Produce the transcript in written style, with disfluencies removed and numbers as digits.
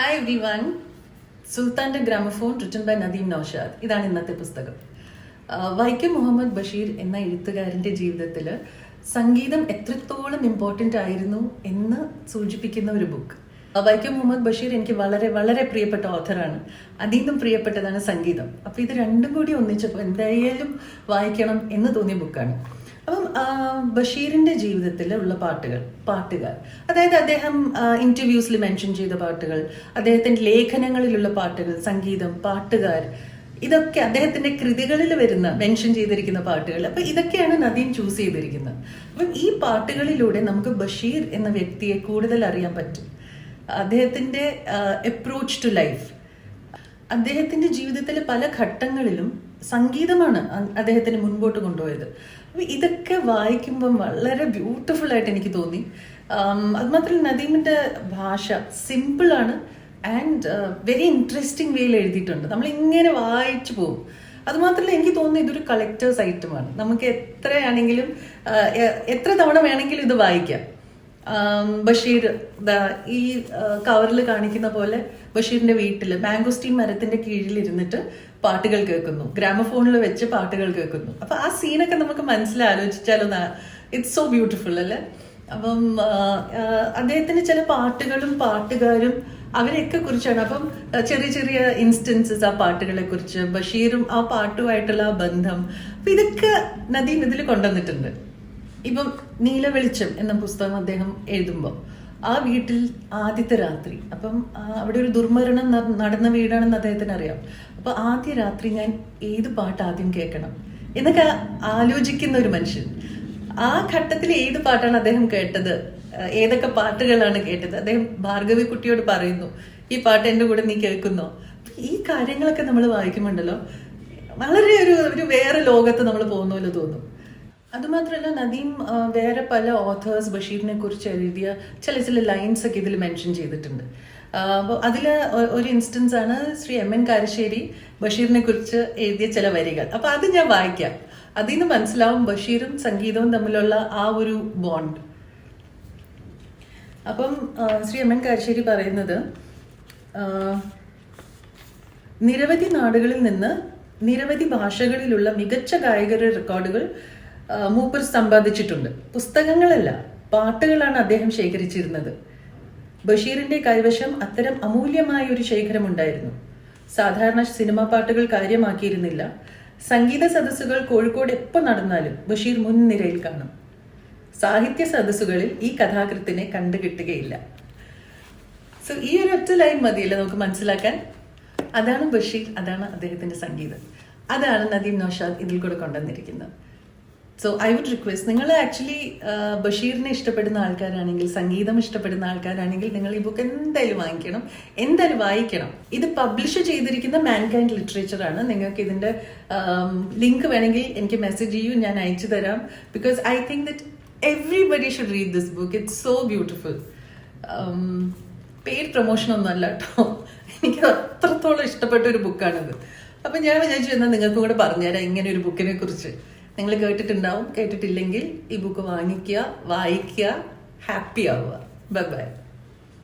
Hi everyone. സുൽത്താൻ്റെ gramophone written by Nadeem Naushad. ഇതാണ് ഇന്നത്തെ പുസ്തകം. വൈക്കം മുഹമ്മദ് ബഷീർ എന്ന എഴുത്തുകാരൻ്റെ ജീവിതത്തിൽ സംഗീതം എത്രത്തോളം ഇമ്പോർട്ടൻ്റ് ആയിരുന്നു എന്ന് സൂചിപ്പിക്കുന്ന ഒരു ബുക്ക്. വൈക്കം മുഹമ്മദ് ബഷീർ എനിക്ക് വളരെ വളരെ പ്രിയപ്പെട്ട ഓഥറാണ്. അതിൽ നിന്നും പ്രിയപ്പെട്ടതാണ് സംഗീതം. അപ്പോൾ ഇത് രണ്ടും കൂടി ഒന്നിച്ചപ്പോൾ എന്തായാലും വായിക്കണം എന്ന് തോന്നിയ ബുക്കാണ്. അപ്പം ബഷീറിൻ്റെ ജീവിതത്തിൽ ഉള്ള പാട്ടുകാർ, അതായത് അദ്ദേഹം ഇൻ്റർവ്യൂസിൽ മെൻഷൻ ചെയ്ത പാട്ടുകൾ, അദ്ദേഹത്തിൻ്റെ ലേഖനങ്ങളിലുള്ള പാട്ടുകൾ, സംഗീതം, പാട്ടുകാർ, ഇതൊക്കെ അദ്ദേഹത്തിൻ്റെ കൃതികളിൽ വരുന്ന മെൻഷൻ ചെയ്തിരിക്കുന്ന പാട്ടുകൾ. അപ്പം ഇതൊക്കെയാണ് നദീം ചൂസ് ചെയ്തിരിക്കുന്നത്. അപ്പം ഈ പാട്ടുകളിലൂടെ നമുക്ക് ബഷീർ എന്ന വ്യക്തിയെ കൂടുതൽ അറിയാൻ പറ്റും. അദ്ദേഹത്തിൻ്റെ അപ്രോച്ച് ടു ലൈഫ്, അദ്ദേഹത്തിൻ്റെ ജീവിതത്തിലെ പല ഘട്ടങ്ങളിലും സംഗീതമാണ് അദ്ദേഹത്തിന് മുൻപോട്ട് കൊണ്ടുപോയത്. അപ്പോൾ ഇതൊക്കെ വായിക്കുമ്പം വളരെ ബ്യൂട്ടിഫുൾ ആയിട്ട് എനിക്ക് തോന്നി. അതുമാത്രമല്ല നദീമിൻ്റെ ഭാഷ സിമ്പിളാണ് ആൻഡ് വെരി ഇൻട്രസ്റ്റിംഗ് വേയിൽ എഴുതിയിട്ടുണ്ട്. നമ്മളിങ്ങനെ വായിച്ചു പോകും. അതുമാത്രമല്ല എനിക്ക് തോന്നുന്നു ഇതൊരു കളക്ടേഴ്സ് ഐറ്റമാണ്. നമുക്ക് എത്രയാണെങ്കിലും എത്ര തവണ വേണമെങ്കിലും ഇത് വായിക്കാം. ബഷീർ ഈ കവറിൽ കാണിക്കുന്ന പോലെ ബഷീറിന്റെ വീട്ടിൽ മാംഗോസ്റ്റീൻ മരത്തിന്റെ കീഴിൽ ഇരുന്നിട്ട് പാട്ടുകൾ കേൾക്കുന്നു, ഗ്രാമഫോണിൽ വെച്ച് പാട്ടുകൾ കേൾക്കുന്നു. അപ്പൊ ആ സീനൊക്കെ നമുക്ക് മനസ്സിലാലോചിച്ചാലോ, ഇറ്റ്സ് സോ ബ്യൂട്ടിഫുൾ അല്ലേ. അപ്പം അദ്ദേഹത്തിന് ചില പാട്ടുകളും പാട്ടുകാരും അവരെയൊക്കെ കുറിച്ചാണ്. അപ്പം ചെറിയ ചെറിയ ഇൻസ്റ്റൻസസ് ആ പാട്ടുകളെ കുറിച്ച്, ബഷീറും ആ പാട്ടുമായിട്ടുള്ള ആ ബന്ധം, അപ്പൊ ഇതൊക്കെ നദീം ഇതിൽ കൊണ്ടുവന്നിട്ടുണ്ട്. ഇപ്പം നീലവെളിച്ചം എന്ന പുസ്തകം അദ്ദേഹം എഴുതുമ്പോൾ ആ വീട്ടിൽ ആദ്യത്തെ രാത്രി, അപ്പം അവിടെ ഒരു ദുർമരണം നടന്ന വീടാണെന്ന് അദ്ദേഹത്തിന് അറിയാം. അപ്പൊ ആദ്യ രാത്രി ഞാൻ ഏത് പാട്ട് ആദ്യം കേൾക്കണം എന്നൊക്കെ ആലോചിക്കുന്ന ഒരു മനുഷ്യൻ. ആ ഘട്ടത്തിൽ ഏത് പാട്ടാണ് അദ്ദേഹം കേട്ടത്, ഏതൊക്കെ പാട്ടുകളാണ് കേട്ടത്, അദ്ദേഹം ഭാർഗവി കുട്ടിയോട് പറയുന്നു, ഈ പാട്ട് എൻ്റെ കൂടെ നീ കേൾക്കുന്നോ. ഈ കാര്യങ്ങളൊക്കെ നമ്മൾ വായിക്കുമ്പോണ്ടല്ലോ വളരെ ഒരു വേറെ ലോകത്ത് നമ്മൾ പോകുന്ന പോലെ തോന്നും. അതുമാത്രമല്ല നദീം വേറെ പല ഓഥേഴ്സ് ബഷീറിനെ കുറിച്ച് എഴുതിയ ചില ലൈൻസ് ഒക്കെ ഇതിൽ മെൻഷൻ ചെയ്തിട്ടുണ്ട്. അപ്പോൾ അതിൽ ഒരു ഇൻസ്റ്റൻസ് ആണ് ശ്രീ എം.എൻ. കാരശ്ശേരി ബഷീറിനെ കുറിച്ച് എഴുതിയ ചില വരികൾ. അപ്പോൾ അത് ഞാൻ വായിക്കാം. അതിൽ നിന്ന് മനസ്സിലാവും ബഷീറും സംഗീതവും തമ്മിലുള്ള ആ ഒരു ബോണ്ട്. അപ്പം ശ്രീ എം.എൻ. കാരശ്ശേരി പറയുന്നത്, നിരവധി നാടുകളിൽ നിന്ന് നിരവധി ഭാഷകളിലുള്ള മികച്ച ഗായകരുടെ റെക്കോർഡുകൾ മൂപ്പർ സമ്പാദിച്ചിട്ടുണ്ട്. പുസ്തകങ്ങളല്ല, പാട്ടുകളാണ് അദ്ദേഹം ശേഖരിച്ചിരുന്നത്. ബഷീറിന്റെ കൈവശം അത്തരം അമൂല്യമായ ഒരു ശേഖരമുണ്ടായിരുന്നു. സാധാരണ സിനിമാ പാട്ടുകൾ കാര്യമാക്കിയിരുന്നില്ല. സംഗീത സദസ്സുകൾ കോഴിക്കോട് എപ്പോൾ നടന്നാലും ബഷീർ മുൻനിരയിൽ കാണും. സാഹിത്യ സദസ്സുകളിൽ ഈ കഥാകൃത്തിനെ കണ്ടുകിട്ടുകയില്ല. സോ ഈ ഒരു ഒറ്റ ലൈൻ മതിയല്ലേ നമുക്ക് മനസ്സിലാക്കാൻ. അതാണ് ബഷീർ, അതാണ് അദ്ദേഹത്തിന്റെ സംഗീതം, അതാണ് നദീം നൗഷാദ് ഇതിൽ കൂടെ കൊണ്ടുവന്നിരിക്കുന്നത്. സോ ഐ വുഡ് റിക്വസ്റ്റ്, നിങ്ങൾ ആക്ച്വലി ബഷീറിനെ ഇഷ്ടപ്പെടുന്ന ആൾക്കാരാണെങ്കിൽ, സംഗീതം ഇഷ്ടപ്പെടുന്ന ആൾക്കാരാണെങ്കിൽ നിങ്ങൾ ഈ ബുക്ക് എന്തായാലും വാങ്ങിക്കണം, എന്തായാലും വായിക്കണം. ഇത് പബ്ലിഷ് ചെയ്തിരിക്കുന്ന മാൻകൈൻഡ് ലിറ്ററേച്ചറാണ്. നിങ്ങൾക്ക് ഇതിൻ്റെ ലിങ്ക് വേണമെങ്കിൽ എനിക്ക് മെസ്സേജ് ചെയ്യൂ, ഞാൻ അയച്ചു തരാം. Because I think that everybody should read this book. It's so beautiful. Paid പ്രൊമോഷനൊന്നും അല്ല കേട്ടോ, എനിക്ക് അത്രത്തോളം ഇഷ്ടപ്പെട്ട ഒരു ബുക്കാണിത്. അപ്പം ഞാൻ വിചാരിച്ചു എന്നാൽ നിങ്ങൾക്കും കൂടെ പറഞ്ഞുതരാം ഇങ്ങനെ ഒരു ബുക്കിനെ കുറിച്ച്. നിങ്ങൾ കേട്ടിട്ടുണ്ടാവും, കേട്ടിട്ടില്ലെങ്കിൽ ഈ ബുക്ക് വാങ്ങിക്കുക, വായിക്കുക, ഹാപ്പി ആവുക. Bye bye.